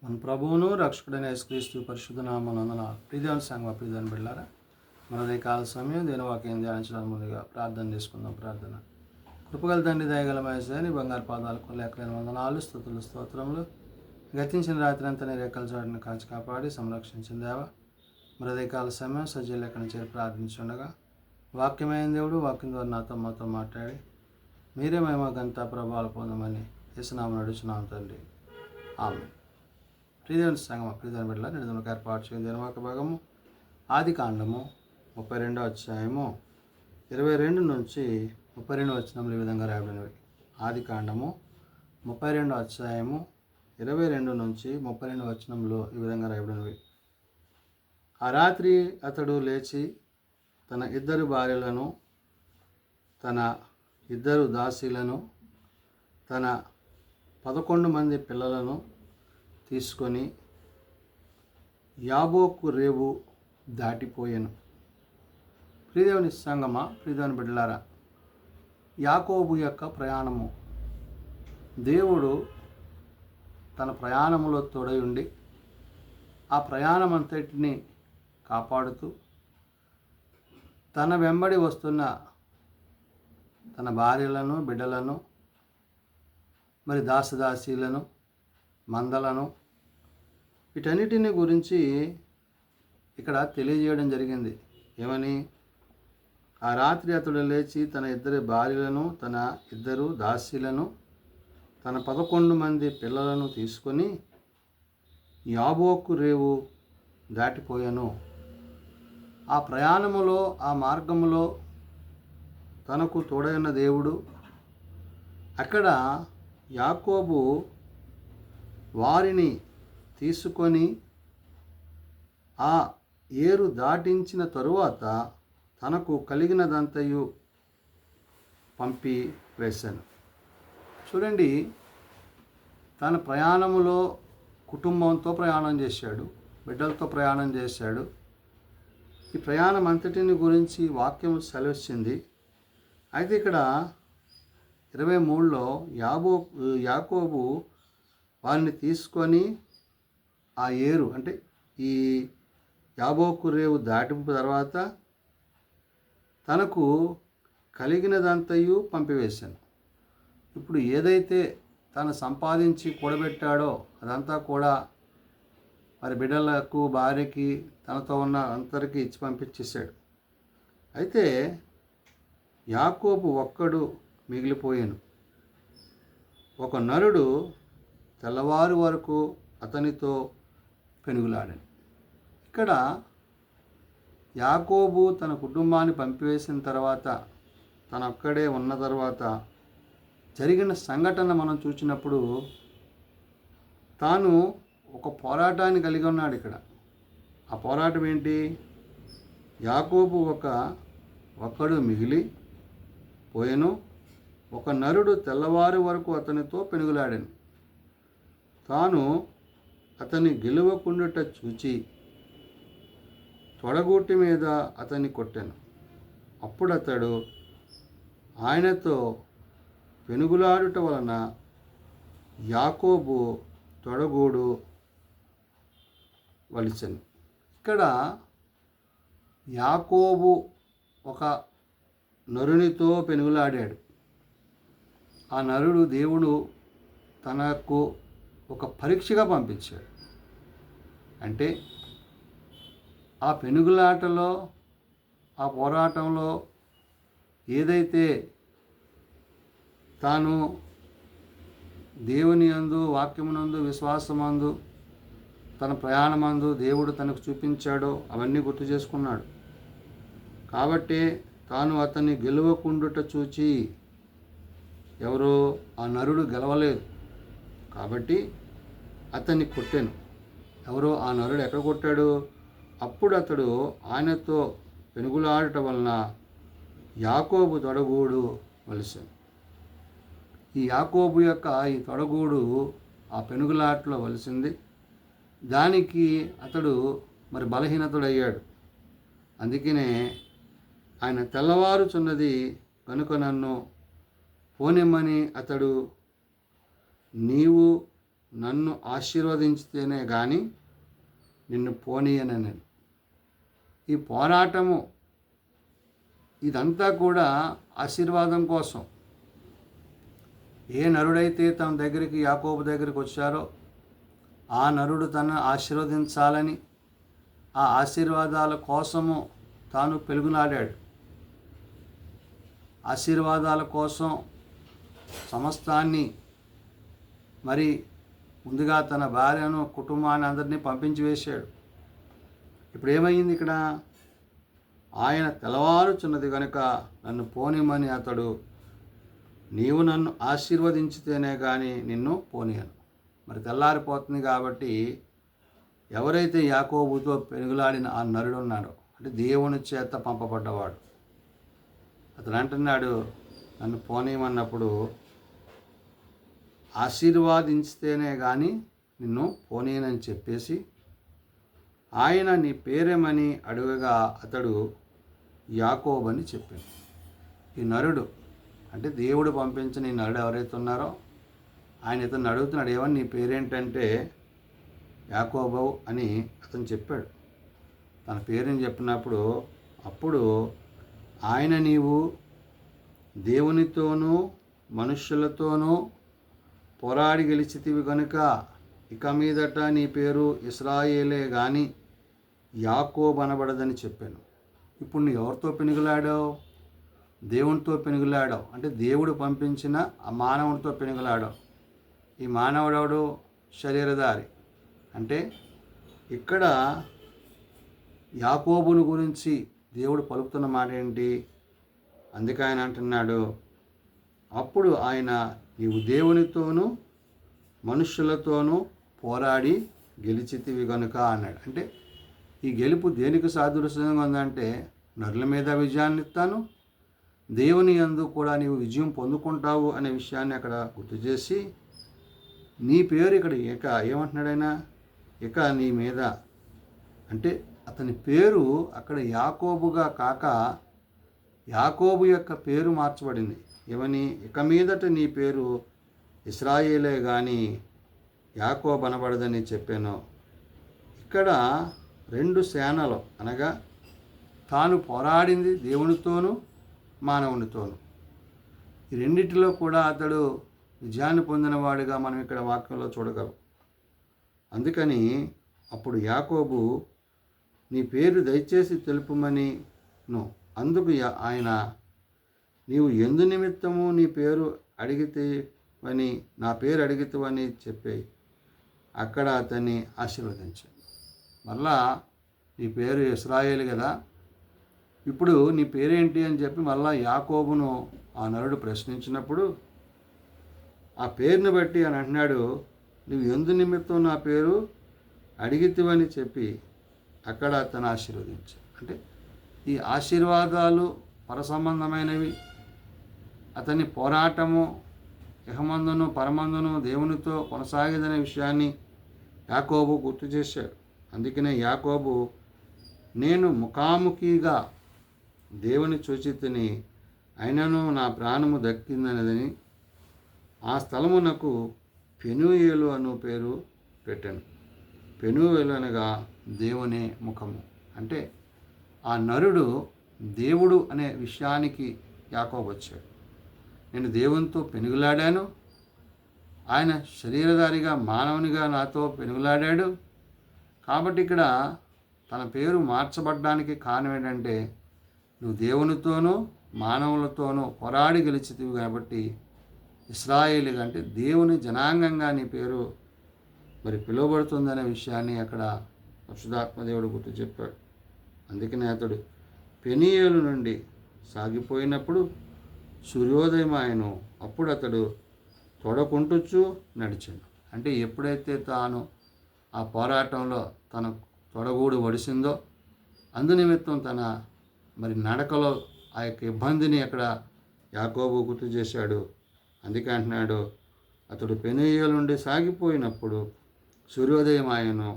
మన ప్రభువును రక్షకుడైన యేసుక్రీస్తు పరిశుద్ధ నామమున ప్రియదేవుని సంఘ ప్రియదేవుని బిడ్డలారా, మనది కాల సమయం దేని వాక్యం ధ్యానించడానికి ముందుగా ప్రార్థన చేసుకుందాం. ప్రార్థన. కృపగల తండ్రి, దయగల మహేశ్వరి, బంగారు పాదాలకు లేఖలేని వందనాలు, స్తుతులు, స్తోత్రములు. గతించిన రాత్రి అంతా నీ రెక్కల చాటును కాచి కాపాడి సంరక్షించిన దేవా, మరదే కాల సమయం సజీవ లెక్కన చేరి ప్రార్థించుండగా వాక్యమైన దేవుడు వాక్యం ద్వారా నాతో మాతో మాట్లాడి మీరే మేము గంత ప్రభావాలు పొందమని యేసునామమున నడుచున్నాం తండ్రి. ఆమె. ప్రియదేవుని సంగమ ప్రియదేవుని బిడ్డల నిడుదలకు ఏర్పాటు చేయడం దినవాక భాగము ఆది కాండము 32వ అధ్యాయము 22 నుంచి 32 వచనములు ఈ విధంగా రాయబడినవి. ఆది కాండము 32వ అధ్యాయము 22 నుంచి 32 వచనములు ఈ విధంగా రాయబడినవి. ఆ రాత్రి అతడు లేచి తన ఇద్దరు భార్యలను, తన ఇద్దరు దాసీలను, తన 11 మంది పిల్లలను తీసుకొని యాబోకు రేవు దాటిపోయాను. ప్రియదేవుని సంగమ ప్రియదేవుని బిడ్డలారా, యాకోబు యొక్క ప్రయాణము, దేవుడు తన ప్రయాణములో తోడై ఉండి ఆ ప్రయాణం అంతటిని కాపాడుతూ తన వెంబడి వస్తున్న తన భార్యలను, బిడ్డలను, మరి దాసదాసీలను, మందలను, వీటన్నిటిని గురించి ఇక్కడ తెలియజేయడం జరిగింది. ఏమని? ఆ రాత్రి అతడు లేచి తన ఇద్దరు భార్యలను, తన ఇద్దరు దాసీలను, తన 11 మంది పిల్లలను తీసుకొని యాబోకు రేవు దాటిపోయాను. ఆ ప్రయాణములో, ఆ మార్గములో తనకు తోడైన దేవుడు అక్కడ యాకోబు వారిని తీసుకొని ఆ ఏరు దాటించిన తరువాత తనకు కలిగినదంతయు పంపి వేశాను. చూడండి, తన ప్రయాణములో కుటుంబంతో ప్రయాణం చేశాడు, బిడ్డలతో ప్రయాణం చేశాడు. ఈ ప్రయాణం అంతటిని గురించి వాక్యం సెలవిచ్చింది. అయితే ఇక్కడ 23లో యాకోబు వారిని తీసుకొని ఆ ఏరు అంటే ఈ యాబోకు రేవు దాటింపు తర్వాత తనకు కలిగినదంతయు పంపివేశాను. ఇప్పుడు ఏదైతే తను సంపాదించి కూడబెట్టాడో అదంతా కూడా మరి బిడ్డలకు, భార్యకి, తనతో ఉన్న అందరికీ ఇచ్చి పంపించేశాడు. అయితే యాకోబు ఒక్కడు మిగిలిపోయాను. ఒక నరుడు తెల్లవారు వరకు అతనితో పెనుగులాడాను. ఇక్కడ యాకోబు తన కుటుంబాన్ని పంపివేసిన తర్వాత, తనొక్కడే ఉన్న తర్వాత జరిగిన సంఘటన మనం చూసినప్పుడు తాను ఒక పోరాటాన్ని కలిగి ఉన్నాడు. ఇక్కడ ఆ పోరాటం ఏంటి? యాకోబు ఒక్కడు మిగిలి పోయెను, ఒక నరుడు తెల్లవారు వరకు అతనితో పెనుగులాడాను. తాను అతని గెలువకుండుట చూచి తొడగూటి మీద అతన్ని కొట్టాను. అప్పుడు అతడు ఆయనతో పెనుగులాడుట వలన యాకోబు తొడగూడు వలిచెను. ఇక్కడ యాకోబు ఒక నరునితో పెనుగులాడాడు. ఆ నరుడు దేవుడు తనకు ఒక పరీక్షగా పంపించాడు. అంటే ఆ పెనుగులాటలో, ఆ పోరాటంలో ఏదైతే తాను దేవుని యందు, వాక్యమునందు, విశ్వాసమందు, తన ప్రయాణమందు దేవుడు తనకు చూపించాడో అవన్నీ గుర్తు చేసుకున్నాడు. కాబట్టి తాను అతన్ని గెలవకుండుట చూచి, ఎవరో ఆ నరుడు గెలవలేదు కాబట్టి అతన్ని కొట్టాను. ఎవరో ఆ నరుడు ఎక్కడ కొట్టాడు? అప్పుడు అతడు ఆయనతో పెనుగులాడట వలన యాకోబు తొడగూడు వలిసాను. ఈ యాకోబు యొక్క ఈ తొడగూడు ఆ పెనుగులాటలో వలిసింది. దానికి అతడు మరి బలహీనతుడయ్యాడు. అందుకనే ఆయన తెల్లవారుచున్నది కనుక నన్ను పోనిమ్మని అతడు నీవు నన్ను ఆశీర్వదించితేనే కానీ నిన్ను పోనీయనని. ఈ పోరాటము ఇదంతా కూడా ఆశీర్వాదం కోసం. ఏ నరుడైతే తన దగ్గరికి యాకోబు దగ్గరికి వచ్చారో ఆ నరుడు తనను ఆశీర్వదించాలని, ఆ ఆశీర్వాదాల కోసము తాను పెలుగులాడాడు. ఆశీర్వాదాల కోసం సమస్తాన్ని మరి ముందుగా తన భార్యను కుటుంబాన్ని అందరినీ పంపించి వేశాడు. ఇప్పుడు ఏమైంది ఇక్కడ? ఆయన తెల్లవారుచున్నది కనుక నన్ను పోనిమని అతడు, నీవు నన్ను ఆశీర్వదించితేనే కానీ నిన్ను పోనీయను. మరి తెల్లారిపోతుంది కాబట్టి ఎవరైతే యాకోబుతో పెనుగులాడిన ఆ నరుడు ఉన్నాడో, అంటే దేవుని చేత పంపబడ్డవాడు, అతను అంటున్నాడు నన్ను పోనీయమన్నప్పుడు, ఆశీర్వాదించితేనే కానీ నిన్ను పోనీయనని చెప్పేసి ఆయన నీ పేరేమని అడుగగా అతడు యాకోబు అని చెప్పాడు. ఈ నరుడు అంటే దేవుడు పంపించిన ఈ నరుడు ఎవరైతే ఉన్నారో ఆయన ఇతను అడుగుతున్నాడు, ఏమని నీ పేరేంటంటే యాకోబు అని అతను చెప్పాడు. తన పేరుని చెప్పినప్పుడు అప్పుడు ఆయన, నీవు దేవునితోనూ మనుష్యులతోనూ పోరాడి గెలిచితివి కనుక ఇక మీదట నీ పేరు ఇశ్రాయేలే కానీ యాకోబు అనబడదని చెప్పాను. ఇప్పుడు నువ్వు ఎవరితో పెనుగులాడావు? దేవునితో పెనుగులాడావు. అంటే దేవుడు పంపించిన ఆ మానవుడితో పెనుగులాడావు. ఈ మానవుడు శరీరధారి. అంటే ఇక్కడ యాకోబుని గురించి దేవుడు పలుకుతున్న మాట ఏంటి? అందుకే ఆయన అంటున్నాడు, అప్పుడు ఆయన నీవు దేవునితోనూ మనుష్యులతోనూ పోరాడి గెలిచితివి గనుక అన్నాడు. అంటే ఈ గెలుపు దేనికి సాదృశ్యంగా ఉందంటే, నరుల మీద విజయాన్ని ఇస్తాను, దేవుని యందు కూడా నీవు విజయం పొందుకుంటావు అనే విషయాన్ని అక్కడ గుర్తు చేసి, నీ పేరు ఇక్కడ ఇక ఏమంటున్నాడైనా, ఇక నీ మీద అంటే అతని పేరు అక్కడ యాకోబుగా కాక యాకోబు యొక్క పేరు మార్చబడింది. ఏమని? ఇక మీదట నీ పేరు ఇశ్రాయేలే కానీ యాకోబు అనబడదని చెప్పాను. ఇక్కడ రెండు సేనలు అనగా తాను పోరాడింది దేవునితోనూ మానవునితోనూ. ఈ రెండిటిలో కూడా అతడు విజయాన్ని పొందినవాడిగా మనం ఇక్కడ వాక్యంలో చూడగలం. అందుకని అప్పుడు యాకోబు నీ పేరు దయచేసి తెలుపుమని అందుకు ఆయన, నీవు ఎందు నిమిత్తము నీ పేరు అడిగితేవని, నా పేరు అడిగితేవని చెప్పి అక్కడ అతన్ని ఆశీర్వదించాడు. మళ్ళా నీ పేరు ఇశ్రాయేలు కదా, ఇప్పుడు నీ పేరేంటి అని చెప్పి మళ్ళా యాకోబును ఆ నరుడు ప్రశ్నించినప్పుడు ఆ పేరుని బట్టి అని అంటున్నాడు, నువ్వు ఎందు నిమిత్తం నా పేరు అడిగితివని చెప్పి అక్కడ అతను ఆశీర్వదించాడు. అంటే ఈ ఆశీర్వాదాలు పరసంబంధమైనవి. అతని పోరాటము ఇహమందును పరమందును దేవునితో కొనసాగేదనే విషయాన్ని యాకోబు గుర్తు చేశాడు. అందుకనే యాకోబు, నేను ముఖాముఖిగా దేవుని చూచితిని, అయినను నా ప్రాణము దక్కిందనదని ఆ స్థలమునకు పెనూయేలు అను పేరు పెట్టాను. పెనూయేలు అనగా దేవుని ముఖము. అంటే ఆ నరుడు దేవుడు అనే విషయానికి యాకోబు వచ్చాడు. నేను దేవునితో పెనుగులాడాను, ఆయన శరీరధారిగా మానవునిగా నాతో పెనుగులాడాడు. కాబట్టి ఇక్కడ తన పేరు మార్చబడ్డానికి కారణం ఏంటంటే, నువ్వు దేవునితోనూ మానవులతోనూ పోరాడి గెలిచితివి కాబట్టి ఇశ్రాయేలు అంటే దేవుని జనాంగంగా నీ పేరు మరి పిలువబడుతుందనే విషయాన్ని అక్కడ పరిశుద్ధాత్మదేవుడు గుర్తు చెప్పాడు. అందుకనే అతడు పెనీయేలు నుండి సాగిపోయినప్పుడు సూర్యోదయం ఆయను, అప్పుడు అతడు తొడకుంటుచు నడిచాడు. అంటే ఎప్పుడైతే తాను ఆ పోరాటంలో తన తొడగూడు వడిసిందో అందునిమిత్తం తన మరి నడకలో ఆ యొక్క ఇబ్బందిని అక్కడ యాకోబు గుర్తు చేశాడు. అందుకే అంటున్నాడు, అతడు పెనూయేలు నుండి సాగిపోయినప్పుడు సూర్యోదయం ఆయను,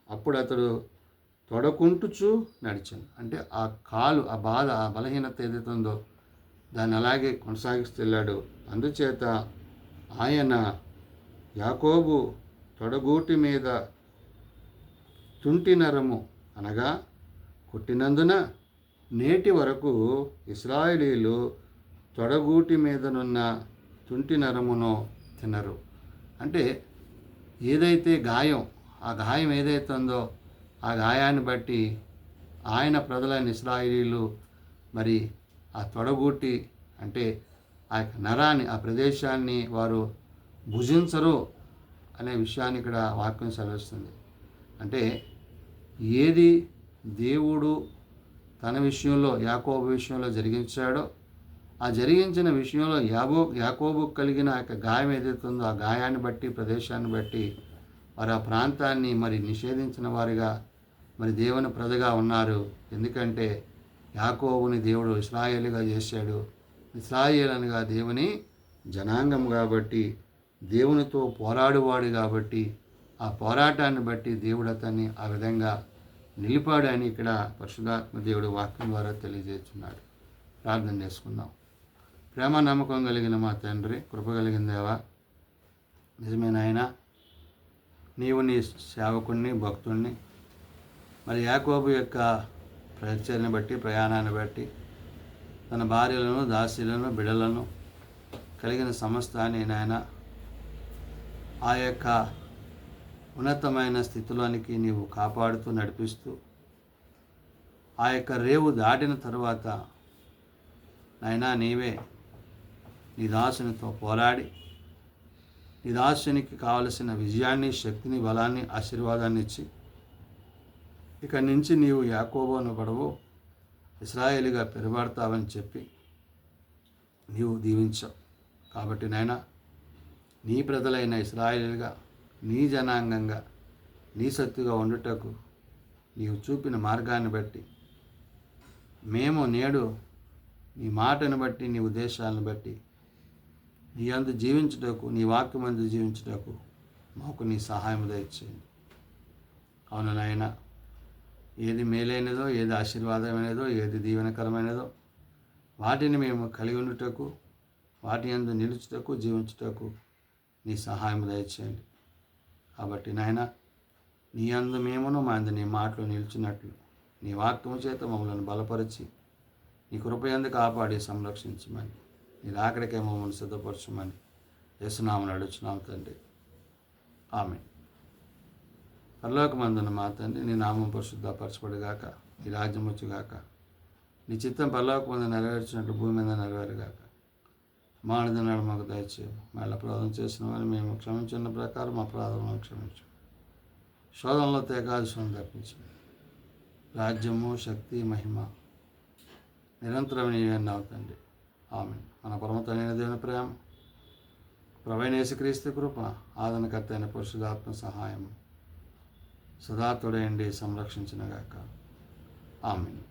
అప్పుడు అతడు తొడకుంటుచు నడిచాను. అంటే ఆ కాలు, ఆ బాధ, ఆ బలహీనత ఏదైతే ఉందో దాన్ని అలాగే కొనసాగిస్తూ వెళ్ళాడు. అందుచేత ఆయన యాకోబు తొడగూటి మీద తుంటి నరము అనగా కొట్టినందున నేటి వరకు ఇశ్రాయేలీలు తొడగూటి మీదనున్న తుంటి నరమును తినరు. అంటే ఏదైతే గాయం, ఆ గాయం ఏదైతే ఉందో ఆ గాయాన్ని బట్టి ఆయన ప్రజలైన ఇశ్రాయేలీలు మరి ఆ తొడగూటి అంటే ఆ యొక్క నరాన్ని, ఆ ప్రదేశాన్ని వారు భుజించరు అనే విషయాన్ని ఇక్కడ వాక్యం సెలవిస్తుంది. అంటే ఏది దేవుడు తన విషయంలో, యాకోబు విషయంలో జరిగించాడో ఆ జరిగించిన విషయంలో యాకోబు కలిగిన ఆ యొక్క గాయం ఏదైతే ఉందో ఆ గాయాన్ని బట్టి, ప్రదేశాన్ని బట్టి వారు ఆ ప్రాంతాన్ని మరి నిషేధించిన వారిగా మరి దేవుని ప్రజగా ఉన్నారు. ఎందుకంటే యాకోబుని దేవుడు ఇశ్రాయేలుగా చేశాడు. ఇశ్రాయేలు అనగా దేవుని జనాంగం కాబట్టి, దేవునితో పోరాడువాడు కాబట్టి, ఆ పోరాటాన్ని బట్టి దేవుడు అతన్ని ఆ విధంగా నిలిపాడు అని ఇక్కడ పరిశుద్ధాత్మ దేవుడు వాక్యం ద్వారా తెలియజేస్తున్నాడు. ప్రార్థన చేసుకుందాం. ప్రేమ నమ్మకం కలిగిన మా తండ్రి, కృప కలిగిన దేవా, నిజమైన ఆయన, నీవు నీ సేవకుణ్ణి, భక్తుణ్ణి మరి యాకోబు యొక్క పరిచర్ని బట్టి, ప్రయాణాన్ని బట్టి తన భార్యలను, దాసీలను, బిడ్డలను కలిగిన సమస్తాన్ని నాయన ఆ యొక్క ఉన్నతమైన స్థితిలోనికి నీవు కాపాడుతూ నడిపిస్తూ ఆ యొక్క రేవు దాటిన తరువాత నాయనా నీవే నీ దాసునితో పోరాడి నీ దాసునికి కావలసిన విజయాన్ని, శక్తిని, బలాన్ని, ఆశీర్వాదాన్ని ఇచ్చి ఇక్కడి నుంచి నీవు యాకోబును పడవు ఇశ్రాయేలుగా పెరబడతావని చెప్పి నీవు దీవించావు. కాబట్టి నాయనా నీ ప్రజలైన ఇశ్రాయేలుగా, నీ జనాంగంగా, నీ సత్తుగా ఉండుటకు నీవు చూపిన మార్గాన్ని బట్టి మేము నేడు నీ మాటను బట్టి, నీ ఉద్దేశాలను బట్టి నీ అందు జీవించుటకు, నీ వాక్యం అందు జీవించుటకు మాకు నీ సహాయం దయచేయండి. అవును నాయన, ఏది మేలైనదో, ఏది ఆశీర్వాదమైనదో, ఏది దీవెనకరమైనదో వాటిని మేము కలిగి ఉండుటకు, వాటి యందు నిలుచుటకు, జీవించుటకు నీ సహాయం దయచేయండి. కాబట్టి నాయన నీ అందు మేమును, మా అందు నీ మాటలు నిలిచినట్లు నీ వాక్యము చేత మమ్మల్ని బలపరిచి నీ కృపయందు కాపాడి సంరక్షించమని, నీ రాకడికే మమ్మల్ని సిద్ధపరచమని యేసునామమున అడుగుచున్నాము తండ్రి. ఆమేన్. పరలోకమందున్న మా తండ్రి, నీ నామం పరిశుద్ధపరచబడుగాక, నీ రాజ్యం వచ్చుగాక, నీ చిత్తం పరలోకమందు నెరవేర్చినట్లు భూమి మీద నెరవేరుగాక. మా అనుదినాలు మాకు దయచేయము. మళ్ళీ అపరాధం చేసినామని మేము క్షమించిన ప్రకారం అపరాధములను క్షమించు. శోధనలో తేకాదశం తప్పించు. రాజ్యము, శక్తి, మహిమ నిరంతరం నీవే అవుతండి. ఆమేన్. మన పరమ తండ్రి దేవుని ప్రేమ, ప్రభువైన యేసుక్రీస్తు కృప, ఆదరణకర్త అయిన పరిశుద్ధాత్మ సహాయం సదా తోడయండి సంరక్షించునుగాక. ఆమేన్.